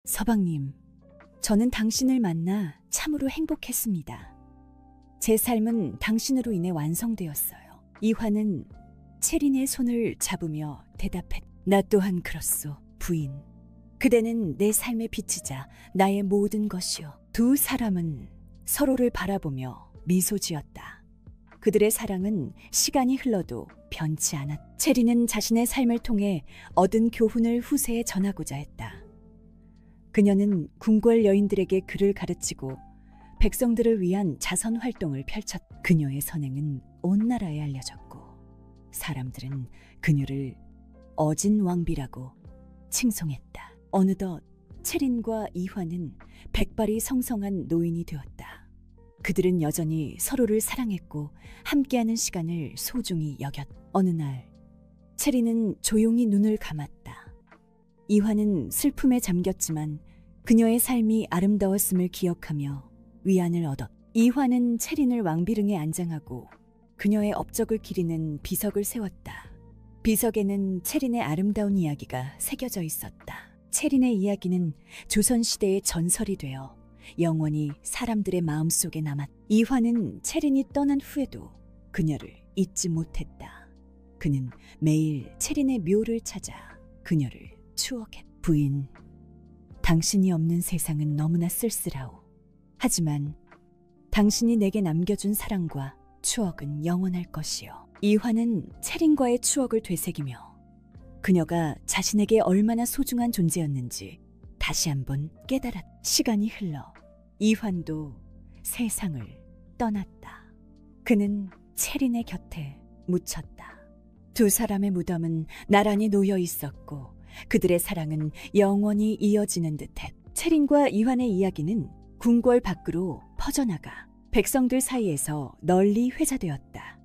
서방님, 저는 당신을 만나 참으로 행복했습니다. 제 삶은 당신으로 인해 완성되었어요. 이화는 체린의 손을 잡으며 대답했다. 나 또한 그렇소, 부인. 그대는 내 삶의 빛이자 나의 모든 것이요. 두 사람은 서로를 바라보며 미소 지었다. 그들의 사랑은 시간이 흘러도 변치 않았다. 체린은 자신의 삶을 통해 얻은 교훈을 후세에 전하고자 했다. 그녀는 궁궐 여인들에게 글을 가르치고 백성들을 위한 자선 활동을 펼쳤다. 그녀의 선행은 온 나라에 알려졌고 사람들은 그녀를 어진 왕비라고 칭송했다. 어느덧 체린과 이화는 백발이 성성한 노인이 되었다. 그들은 여전히 서로를 사랑했고 함께하는 시간을 소중히 여겼다. 어느 날 체린은 조용히 눈을 감았다. 이화는 슬픔에 잠겼지만 그녀의 삶이 아름다웠음을 기억하며 위안을 얻었다. 이화는 체린을 왕비릉에 안장하고 그녀의 업적을 기리는 비석을 세웠다. 비석에는 체린의 아름다운 이야기가 새겨져 있었다. 체린의 이야기는 조선시대의 전설이 되어 영원히 사람들의 마음속에 남았다. 이화는 체린이 떠난 후에도 그녀를 잊지 못했다. 그는 매일 체린의 묘를 찾아 그녀를 추억했다. 부인, 당신이 없는 세상은 너무나 쓸쓸하오. 하지만 당신이 내게 남겨준 사랑과 추억은 영원할 것이요. 이화는 체린과의 추억을 되새기며 그녀가 자신에게 얼마나 소중한 존재였는지 다시 한번 깨달았다. 시간이 흘러 이환도 세상을 떠났다. 그는 체린의 곁에 묻혔다. 두 사람의 무덤은 나란히 놓여 있었고 그들의 사랑은 영원히 이어지는 듯했다. 체린과 이환의 이야기는 궁궐 밖으로 퍼져나가 백성들 사이에서 널리 회자되었다.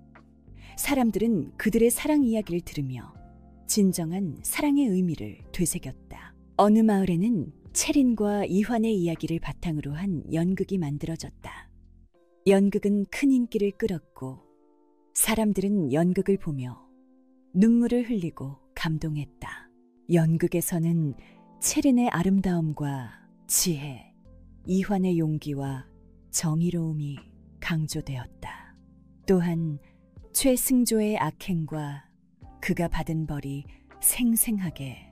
사람들은 그들의 사랑 이야기를 들으며 진정한 사랑의 의미를 되새겼다. 어느 마을에는 체린과 이환의 이야기를 바탕으로 한 연극이 만들어졌다. 연극은 큰 인기를 끌었고 사람들은 연극을 보며 눈물을 흘리고 감동했다. 연극에서는 체린의 아름다움과 지혜, 이환의 용기와 정의로움이 강조되었다. 또한 최승조의 악행과 그가 받은 벌이 생생하게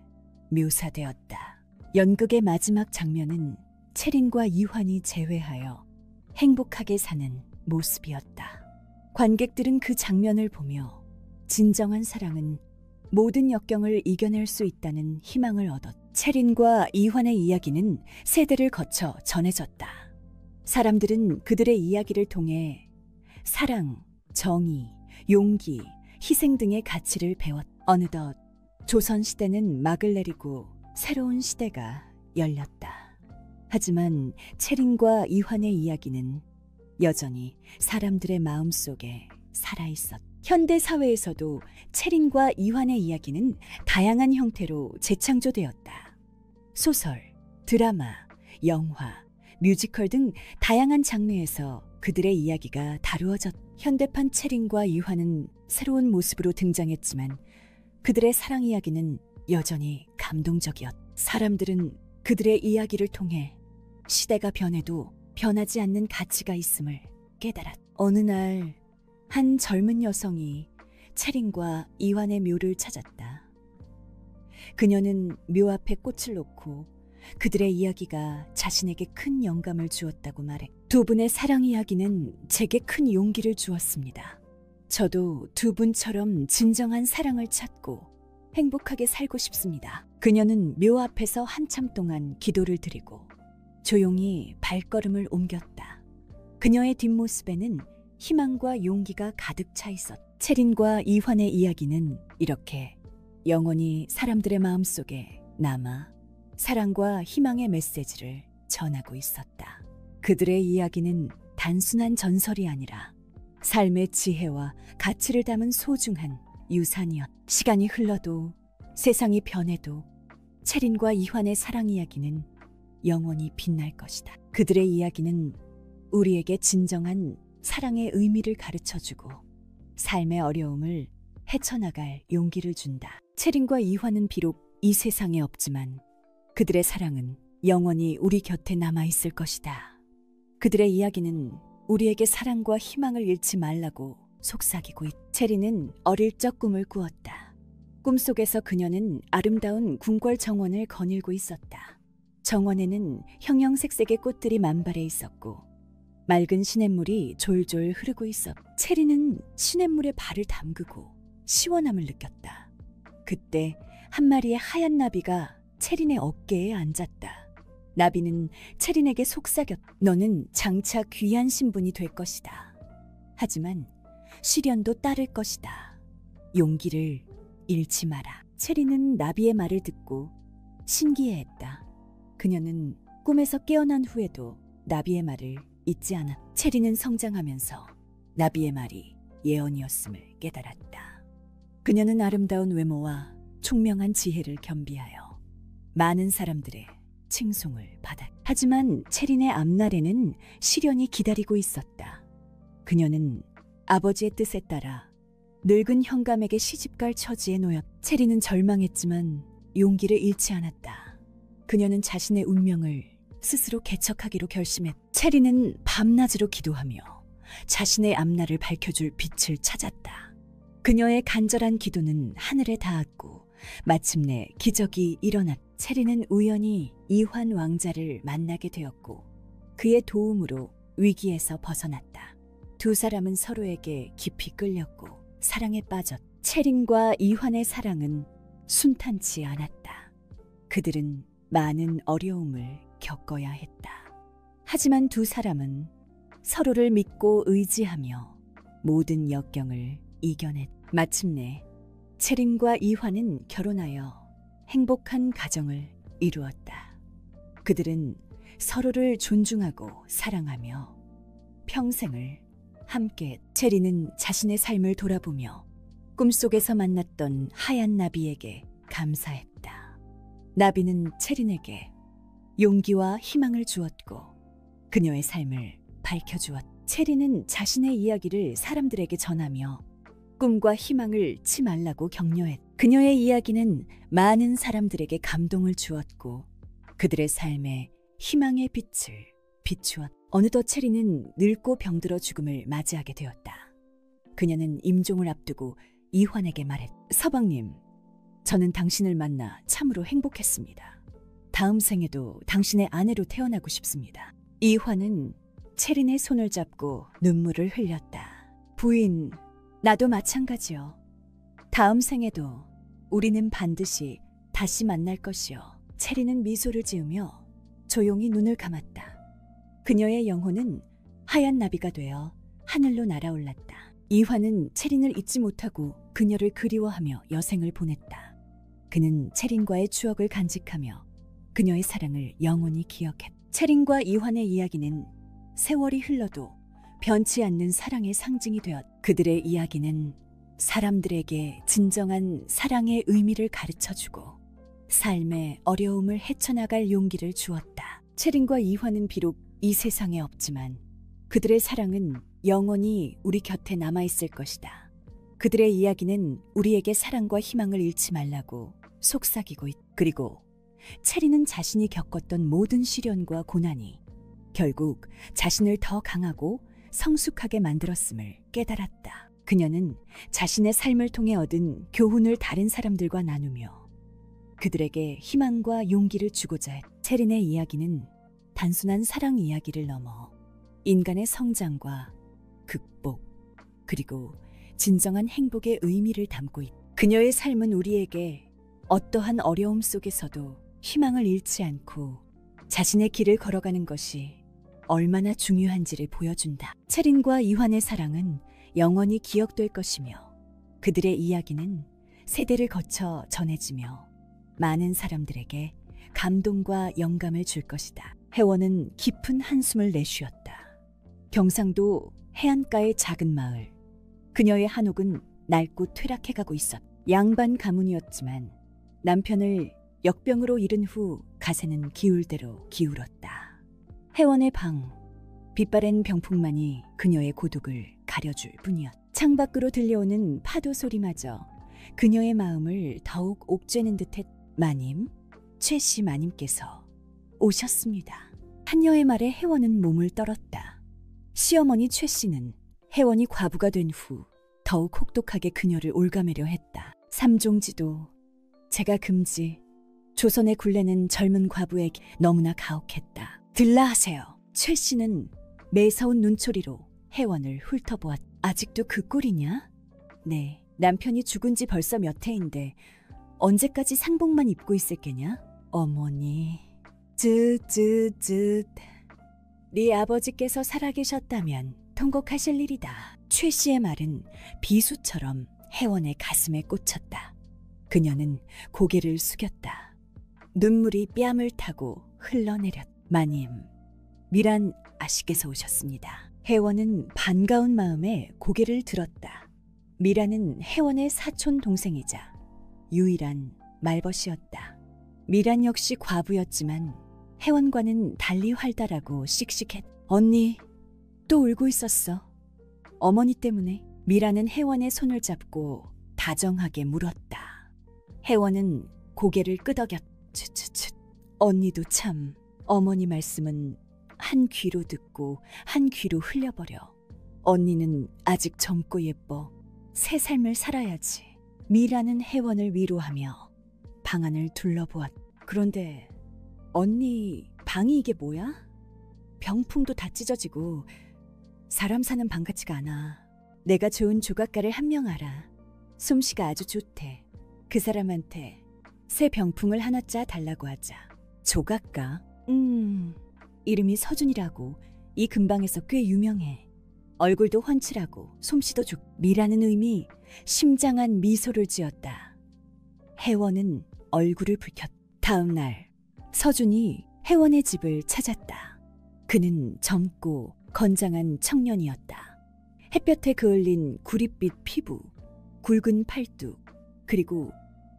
묘사되었다. 연극의 마지막 장면은 체린과 이환이 재회하여 행복하게 사는 모습이었다. 관객들은 그 장면을 보며 진정한 사랑은 모든 역경을 이겨낼 수 있다는 희망을 얻었다. 체린과 이환의 이야기는 세대를 거쳐 전해졌다. 사람들은 그들의 이야기를 통해 사랑, 정의, 용기, 희생 등의 가치를 배웠다. 어느덧 조선시대는 막을 내리고 새로운 시대가 열렸다. 하지만 체린과 이환의 이야기는 여전히 사람들의 마음속에 살아있었다. 현대 사회에서도 체린과 이환의 이야기는 다양한 형태로 재창조되었다. 소설, 드라마, 영화, 뮤지컬 등 다양한 장르에서 그들의 이야기가 다루어졌다. 현대판 체린과 이환은 새로운 모습으로 등장했지만 그들의 사랑 이야기는 여전히 감동적이었다. 사람들은 그들의 이야기를 통해 시대가 변해도 변하지 않는 가치가 있음을 깨달았다. 어느 날 한 젊은 여성이 체린과 이환의 묘를 찾았다. 그녀는 묘 앞에 꽃을 놓고 그들의 이야기가 자신에게 큰 영감을 주었다고 말해. 두 분의 사랑 이야기는 제게 큰 용기를 주었습니다. 저도 두 분처럼 진정한 사랑을 찾고 행복하게 살고 싶습니다. 그녀는 묘 앞에서 한참 동안 기도를 드리고 조용히 발걸음을 옮겼다. 그녀의 뒷모습에는 희망과 용기가 가득 차 있었다. 체린과 이환의 이야기는 이렇게 영원히 사람들의 마음속에 남아 사랑과 희망의 메시지를 전하고 있었다. 그들의 이야기는 단순한 전설이 아니라 삶의 지혜와 가치를 담은 소중한 유산이었다. 시간이 흘러도 세상이 변해도 체린과 이환의 사랑 이야기는 영원히 빛날 것이다. 그들의 이야기는 우리에게 진정한 사랑의 의미를 가르쳐주고 삶의 어려움을 헤쳐나갈 용기를 준다. 체린과 이환은 비록 이 세상에 없지만 그들의 사랑은 영원히 우리 곁에 남아있을 것이다. 그들의 이야기는 우리에게 사랑과 희망을 잃지 말라고 속삭이고 체리는 어릴 적 꿈을 꾸었다. 꿈속에서 그녀는 아름다운 궁궐 정원을 거닐고 있었다. 정원에는 형형색색의 꽃들이 만발해 있었고 맑은 시냇물이 졸졸 흐르고 체리는 시냇물에 발을 담그고 시원함을 느꼈다. 그때 한 마리의 하얀 나비가 체린의 어깨에 앉았다. 나비는 체린에게 속삭였다. 너는 장차 귀한 신분이 될 것이다. 하지만 시련도 따를 것이다. 용기를 잃지 마라. 체린은 나비의 말을 듣고 신기해했다. 그녀는 꿈에서 깨어난 후에도 나비의 말을 잊지 않았다. 체린은 성장하면서 나비의 말이 예언이었음을 깨달았다. 그녀는 아름다운 외모와 총명한 지혜를 겸비하여 많은 사람들의 칭송을 받았다. 하지만 체린의 앞날에는 시련이 기다리고 있었다. 그녀는 아버지의 뜻에 따라 늙은 현감에게 시집갈 처지에 놓였다. 체린은 절망했지만 용기를 잃지 않았다. 그녀는 자신의 운명을 스스로 개척하기로 결심했다. 체린은 밤낮으로 기도하며 자신의 앞날을 밝혀줄 빛을 찾았다. 그녀의 간절한 기도는 하늘에 닿았고 마침내 기적이 일어났다. 체린은 우연히 이환 왕자를 만나게 되었고 그의 도움으로 위기에서 벗어났다. 두 사람은 서로에게 깊이 끌렸고 사랑에 빠졌다. 체린과 이환의 사랑은 순탄치 않았다. 그들은 많은 어려움을 겪어야 했다. 하지만 두 사람은 서로를 믿고 의지하며 모든 역경을 이겨냈다. 마침내 체린과 이환은 결혼하여 행복한 가정을 이루었다. 그들은 서로를 존중하고 사랑하며 평생을 함께. 체린은 자신의 삶을 돌아보며 꿈속에서 만났던 하얀 나비에게 감사했다. 나비는 체린에게 용기와 희망을 주었고 그녀의 삶을 밝혀주었다. 체린은 자신의 이야기를 사람들에게 전하며 꿈과 희망을 잃지 말라고 격려했다. 그녀의 이야기는 많은 사람들에게 감동을 주었고 그들의 삶에 희망의 빛을 비추었다. 어느덧 체린은 늙고 병들어 죽음을 맞이하게 되었다. 그녀는 임종을 앞두고 이환에게 말했다. 서방님, 저는 당신을 만나 참으로 행복했습니다. 다음 생에도 당신의 아내로 태어나고 싶습니다. 이환은 체린의 손을 잡고 눈물을 흘렸다. 부인, 나도 마찬가지요. 다음 생에도 우리는 반드시 다시 만날 것이요. 체린은 미소를 지으며 조용히 눈을 감았다. 그녀의 영혼은 하얀 나비가 되어 하늘로 날아올랐다. 이환은 체린을 잊지 못하고 그녀를 그리워하며 여생을 보냈다. 그는 체린과의 추억을 간직하며 그녀의 사랑을 영원히 기억했다. 체린과 이환의 이야기는 세월이 흘러도 변치 않는 사랑의 상징이 되었다. 그들의 이야기는 사람들에게 진정한 사랑의 의미를 가르쳐주고 삶의 어려움을 헤쳐나갈 용기를 주었다. 체린과 이환은 비록 이 세상에 없지만 그들의 사랑은 영원히 우리 곁에 남아있을 것이다. 그들의 이야기는 우리에게 사랑과 희망을 잃지 말라고 속삭이고 그리고 체린은 자신이 겪었던 모든 시련과 고난이 결국 자신을 더 강하고 성숙하게 만들었음을 깨달았다. 그녀는 자신의 삶을 통해 얻은 교훈을 다른 사람들과 나누며 그들에게 희망과 용기를 주고자 했다. 체린의 이야기는 단순한 사랑 이야기를 넘어 인간의 성장과 극복, 그리고 진정한 행복의 의미를 담고 있다. 그녀의 삶은 우리에게 어떠한 어려움 속에서도 희망을 잃지 않고 자신의 길을 걸어가는 것이 얼마나 중요한지를 보여준다. 체린과 이환의 사랑은 영원히 기억될 것이며 그들의 이야기는 세대를 거쳐 전해지며 많은 사람들에게 감동과 영감을 줄 것이다. 혜원은 깊은 한숨을 내쉬었다. 경상도 해안가의 작은 마을. 그녀의 한옥은 낡고 퇴락해가고 있었다. 양반 가문이었지만 남편을 역병으로 잃은 후 가세는 기울 대로 기울었다. 혜원의 방, 빛바랜 병풍만이 그녀의 고독을 가려줄 뿐이었다. 창밖으로 들려오는 파도 소리마저 그녀의 마음을 더욱 옥죄는 듯했다. 마님, 최씨 마님께서 오셨습니다. 한여의 말에 혜원은 몸을 떨었다. 시어머니 최 씨는 혜원이 과부가 된 후 더욱 혹독하게 그녀를 올가매려 했다. 삼종지도, 제가 금지, 조선의 굴레는 젊은 과부에게 너무나 가혹했다. 들라 하세요. 최 씨는 매서운 눈초리로 혜원을 훑어보았다. 아직도 그 꼴이냐? 네, 남편이 죽은 지 벌써 몇 해인데 언제까지 상복만 입고 있을게냐? 어머니, 네 아버지께서 살아계셨다면 통곡하실 일이다. 최 씨의 말은 비수처럼 혜원의 가슴에 꽂혔다. 그녀는 고개를 숙였다. 눈물이 뺨을 타고 흘러내렸다. 마님, 미란 아씨께서 오셨습니다. 혜원은 반가운 마음에 고개를 들었다. 미란은 혜원의 사촌 동생이자 유일한 말벗이었다. 미란 역시 과부였지만 혜원과는 달리 활달하고 씩씩했다. 언니, 또 울고 있었어. 어머니 때문에. 미란은 혜원의 손을 잡고 다정하게 물었다. 혜원은 고개를 끄덕였다. 언니도 참, 어머니 말씀은 한 귀로 듣고 한 귀로 흘려버려. 언니는 아직 젊고 예뻐. 새 삶을 살아야지. 미라는 혜원을 위로하며 방 안을 둘러보았다. 그런데 언니, 방이 이게 뭐야? 병풍도 다 찢어지고 사람 사는 방 같지가 않아. 내가 좋은 조각가를 한 명 알아. 솜씨가 아주 좋대. 그 사람한테 새 병풍을 하나 짜 달라고 하자. 조각가? 이름이 서준이라고. 이 근방에서 꽤 유명해. 얼굴도 훤칠하고 솜씨도 좋고. 미라는 의미 심장한 미소를 지었다. 혜원은 얼굴을 붉혔다. 다음 날 서준이 혜원의 집을 찾았다. 그는 젊고 건장한 청년이었다. 햇볕에 그을린 구릿빛 피부, 굵은 팔뚝, 그리고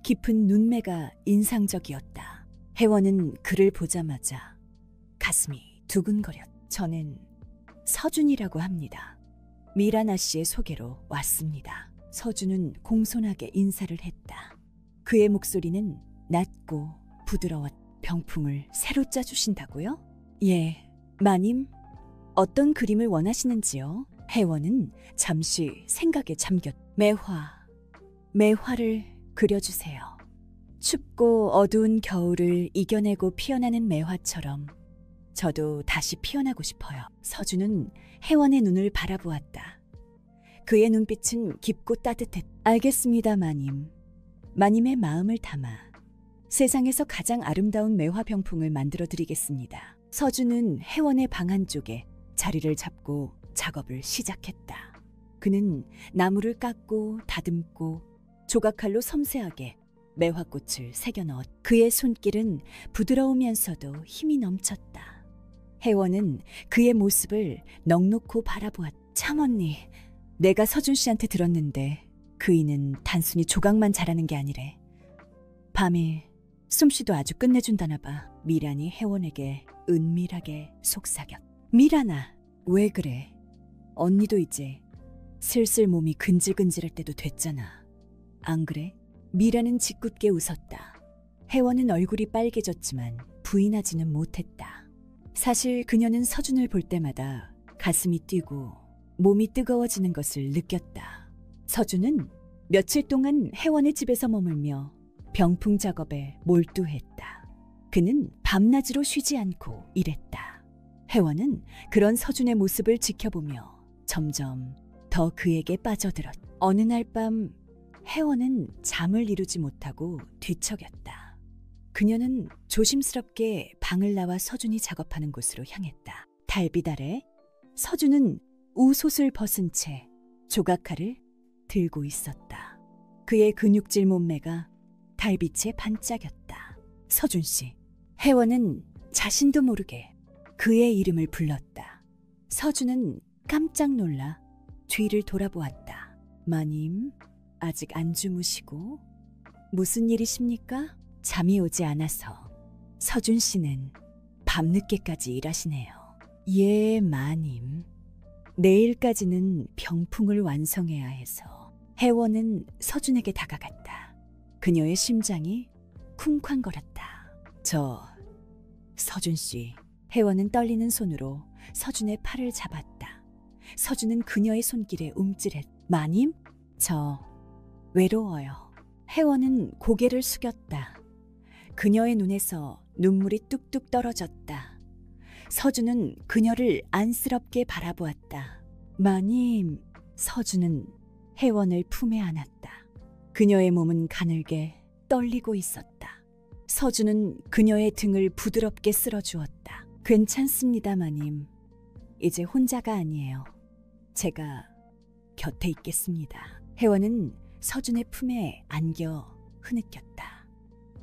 깊은 눈매가 인상적이었다. 혜원은 그를 보자마자 가슴이 두근거렸다. 저는 서준이라고 합니다. 미라나 씨의 소개로 왔습니다. 서준은 공손하게 인사를 했다. 그의 목소리는 낮고 부드러웠다. 병풍을 새로 짜주신다고요? 예, 마님. 어떤 그림을 원하시는지요? 혜원은 잠시 생각에 잠겼다. 매화를 그려주세요. 춥고 어두운 겨울을 이겨내고 피어나는 매화처럼 저도 다시 피어나고 싶어요. 서준은 혜원의 눈을 바라보았다. 그의 눈빛은 깊고 따뜻했다. 알겠습니다, 마님. 마님의 마음을 담아 세상에서 가장 아름다운 매화 병풍을 만들어 드리겠습니다. 서준은 혜원의 방 안쪽에 자리를 잡고 작업을 시작했다. 그는 나무를 깎고 다듬고 조각칼로 섬세하게 매화꽃을 새겨 넣었다. 그의 손길은 부드러우면서도 힘이 넘쳤다. 혜원은 그의 모습을 넋놓고 바라보았다. 참 언니, 내가 서준 씨한테 들었는데 그이는 단순히 조각만 잘하는 게 아니래. 밤에 솜씨도 아주 끝내준다나 봐. 미란이 혜원에게 은밀하게 속삭였다. 미란아, 왜 그래? 언니도 이제 슬슬 몸이 근질근질할 때도 됐잖아. 안 그래? 미란은 짓궂게 웃었다. 혜원은 얼굴이 빨개졌지만 부인하지는 못했다. 사실 그녀는 서준을 볼 때마다 가슴이 뛰고 몸이 뜨거워지는 것을 느꼈다. 서준은 며칠 동안 혜원의 집에서 머물며 병풍 작업에 몰두했다. 그는 밤낮으로 쉬지 않고 일했다. 혜원은 그런 서준의 모습을 지켜보며 점점 더 그에게 빠져들었다. 어느 날 밤 혜원은 잠을 이루지 못하고 뒤척였다. 그녀는 조심스럽게 방을 나와 서준이 작업하는 곳으로 향했다. 달빛 아래 서준은 우솥을 벗은 채 조각칼을 들고 있었다. 그의 근육질 몸매가 달빛에 반짝였다. 서준 씨. 혜원은 자신도 모르게 그의 이름을 불렀다. 서준은 깜짝 놀라 뒤를 돌아보았다. 마님, 아직 안 주무시고? 무슨 일이십니까? 잠이 오지 않아서. 서준 씨는 밤늦게까지 일하시네요. 예, 마님. 내일까지는 병풍을 완성해야 해서. 혜원은 서준에게 다가갔다. 그녀의 심장이 쿵쾅거렸다. 저 서준 씨. 혜원은 떨리는 손으로 서준의 팔을 잡았다. 서준은 그녀의 손길에 움찔했다. 마님? 저 외로워요. 혜원은 고개를 숙였다. 그녀의 눈에서 눈물이 뚝뚝 떨어졌다. 서준은 그녀를 안쓰럽게 바라보았다. 마님. 서준은 혜원을 품에 안았다. 그녀의 몸은 가늘게 떨리고 있었다. 서준은 그녀의 등을 부드럽게 쓸어주었다. 괜찮습니다, 마님. 이제 혼자가 아니에요. 제가 곁에 있겠습니다. 혜원은 서준의 품에 안겨 흐느꼈다.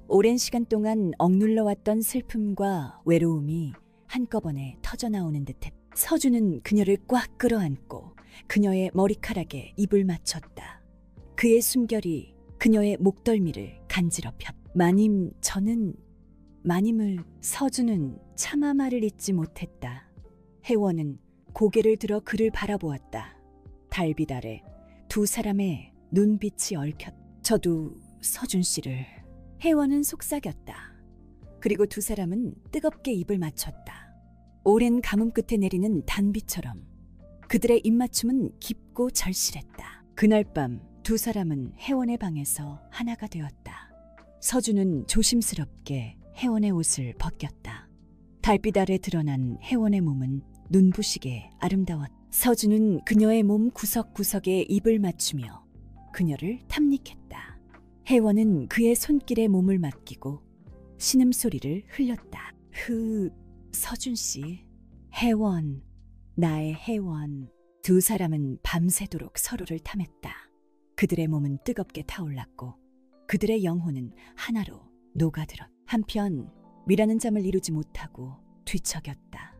오랜 시간 동안 억눌러왔던 슬픔과 외로움이 한꺼번에 터져나오는 듯했다. 서준은 그녀를 꽉 끌어안고 그녀의 머리카락에 입을 맞췄다. 그의 숨결이 그녀의 목덜미를 간지럽혔다. 마님, 저는 마님을. 서준은 차마 말을 잇지 못했다. 혜원은 고개를 들어 그를 바라보았다. 달빛 아래 두 사람의 눈빛이 얽혔다. 저도 서준 씨를. 혜원은 속삭였다. 그리고 두 사람은 뜨겁게 입을 맞췄다. 오랜 가뭄 끝에 내리는 단비처럼 그들의 입맞춤은 깊고 절실했다. 그날 밤 두 사람은 혜원의 방에서 하나가 되었다. 서준은 조심스럽게 혜원의 옷을 벗겼다. 달빛 아래 드러난 혜원의 몸은 눈부시게 아름다웠다. 서준은 그녀의 몸 구석구석에 입을 맞추며 그녀를 탐닉했다. 혜원은 그의 손길에 몸을 맡기고 신음소리를 흘렸다. 서준 씨. 혜원, 나의 혜원. 두 사람은 밤새도록 서로를 탐했다. 그들의 몸은 뜨겁게 타올랐고 그들의 영혼은 하나로 녹아들었다. 한편 미라는 잠을 이루지 못하고 뒤척였다.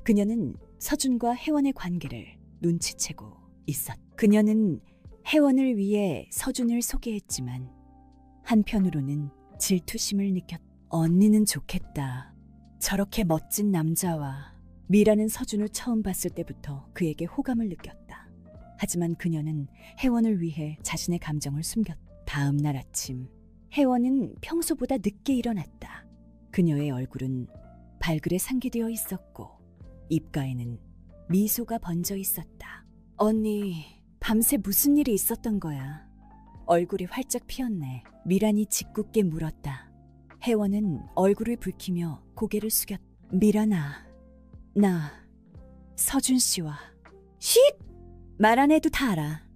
그녀는 서준과 혜원의 관계를 눈치채고 있었다. 그녀는 혜원을 위해 서준을 소개했지만 한편으로는 질투심을 느꼈다. 언니는 좋겠다. 저렇게 멋진 남자와. 미라는 서준을 처음 봤을 때부터 그에게 호감을 느꼈다. 하지만 그녀는 혜원을 위해 자신의 감정을 숨겼다. 다음 날 아침 혜원은 평소보다 늦게 일어났다. 그녀의 얼굴은 발그레 상기되어 있었고 입가에는 미소가 번져 있었다. 언니, 밤새 무슨 일이 있었던 거야? 얼굴이 활짝 피었네. 미란이 짓궂게 물었다. 혜원은 얼굴을 붉히며 고개를 숙였다. 미란아, 나 서준 씨와. 쉿! 말 안 해도 다 알아.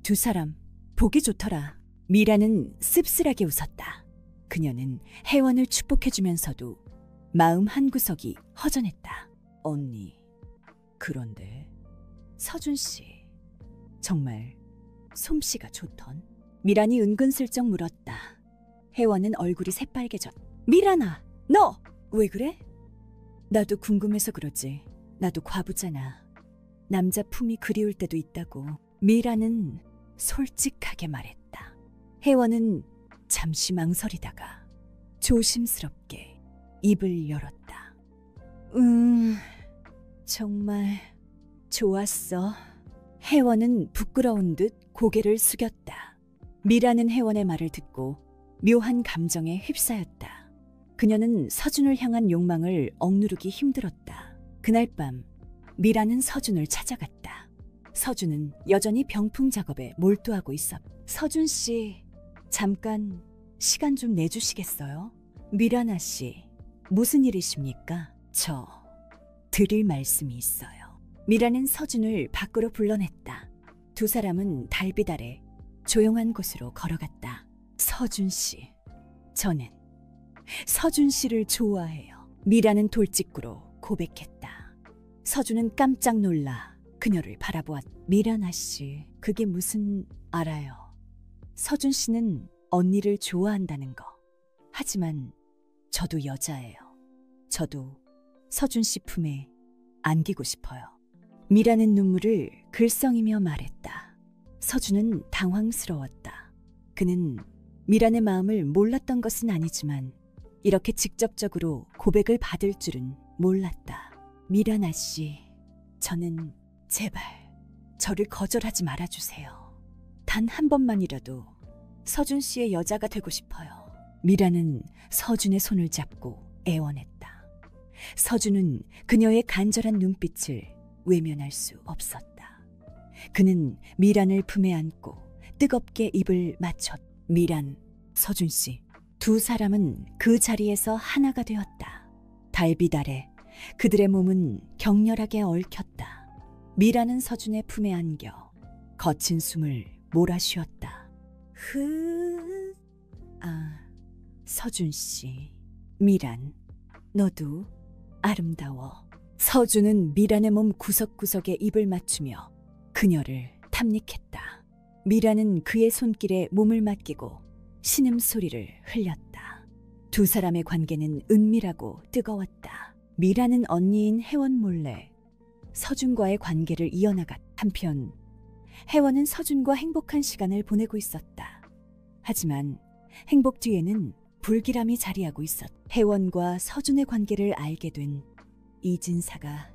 두 사람 보기 좋더라. 미라는 씁쓸하게 웃었다. 그녀는 혜원을 축복해주면서도 마음 한구석이 허전했다. 언니, 그런데 서준 씨 정말 솜씨가 좋던. 미란이 은근슬쩍 물었다. 혜원은 얼굴이 새빨개졌다. 미란아, 너 왜 그래? 나도 궁금해서 그러지. 나도 과부잖아. 남자 품이 그리울 때도 있다고. 미라는 솔직하게 말했다. 혜원은 잠시 망설이다가 조심스럽게 입을 열었다. 정말 좋았어. 혜원은 부끄러운 듯 고개를 숙였다. 미라는 혜원의 말을 듣고 묘한 감정에 휩싸였다. 그녀는 서준을 향한 욕망을 억누르기 힘들었다. 그날 밤 미라는 서준을 찾아갔다. 서준은 여전히 병풍 작업에 몰두하고 있었다. 서준 씨, 잠깐 시간 좀 내주시겠어요? 미라나 씨, 무슨 일이십니까? 저 드릴 말씀이 있어요. 미라는 서준을 밖으로 불러냈다. 두 사람은 달빛 아래 조용한 곳으로 걸어갔다. 서준 씨, 저는 서준 씨를 좋아해요. 미라는 돌직구로 고백했다. 서준은 깜짝 놀라 그녀를 바라보았다. 미라나 씨, 그게 무슨... 알아요. 서준 씨는 언니를 좋아한다는 거. 하지만 저도 여자예요. 저도 서준 씨 품에 안기고 싶어요. 미라는 눈물을 글썽이며 말했다. 서준은 당황스러웠다. 그는 미란의 마음을 몰랐던 것은 아니지만 이렇게 직접적으로 고백을 받을 줄은 몰랐다. 미라나 씨, 저는 제발 저를 거절하지 말아주세요. 단 한 번만이라도 서준 씨의 여자가 되고 싶어요. 미라는 서준의 손을 잡고 애원했다. 서준은 그녀의 간절한 눈빛을 외면할 수 없었다. 그는 미란을 품에 안고 뜨겁게 입을 맞췄. 미란, 서준 씨, 두 사람은 그 자리에서 하나가 되었다. 달빛 아래 그들의 몸은 격렬하게 얽혔다. 미란은 서준의 품에 안겨 거친 숨을 몰아쉬었다. 서준 씨, 미란, 너도 아름다워. 서준은 미란의 몸 구석구석에 입을 맞추며 그녀를 탐닉했다. 미란은 그의 손길에 몸을 맡기고 신음소리를 흘렸다. 두 사람의 관계는 은밀하고 뜨거웠다. 미란은 언니인 혜원 몰래 서준과의 관계를 이어나갔다. 한편 혜원은 서준과 행복한 시간을 보내고 있었다. 하지만 행복 뒤에는 불길함이 자리하고 있었다. 혜원과 서준의 관계를 알게 된 이진사가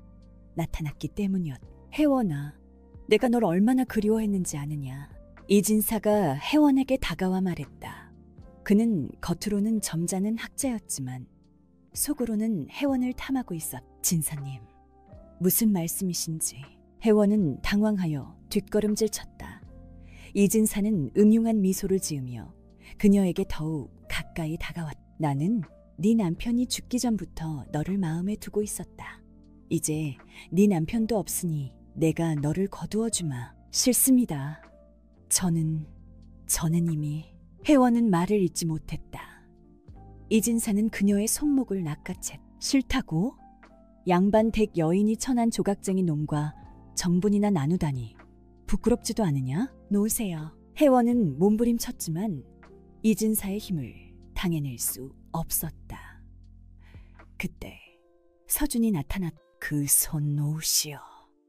나타났기 때문이었다. 혜원아, 내가 널 얼마나 그리워했는지 아느냐. 이진사가 혜원에게 다가와 말했다. 그는 겉으로는 점잖은 학자였지만 속으로는 혜원을 탐하고 있었다. 진사님, 무슨 말씀이신지. 혜원은 당황하여 뒷걸음질 쳤다. 이진사는 음흉한 미소를 지으며 그녀에게 더욱 가까이 다가왔다. 나는 네 남편이 죽기 전부터 너를 마음에 두고 있었다. 이제 네 남편도 없으니 내가 너를 거두어 주마. 싫습니다. 저는 이미. 혜원은 말을 잇지 못했다. 이진사는 그녀의 손목을 낚아챘. 싫다고? 양반댁 여인이 천한 조각쟁이 놈과 정분이나 나누다니 부끄럽지도 않으냐? 놓으세요. 혜원은 몸부림쳤지만 이진사의 힘을 당해낼 수 없었다. 그때 서준이 나타났다. 그 손 놓으시오.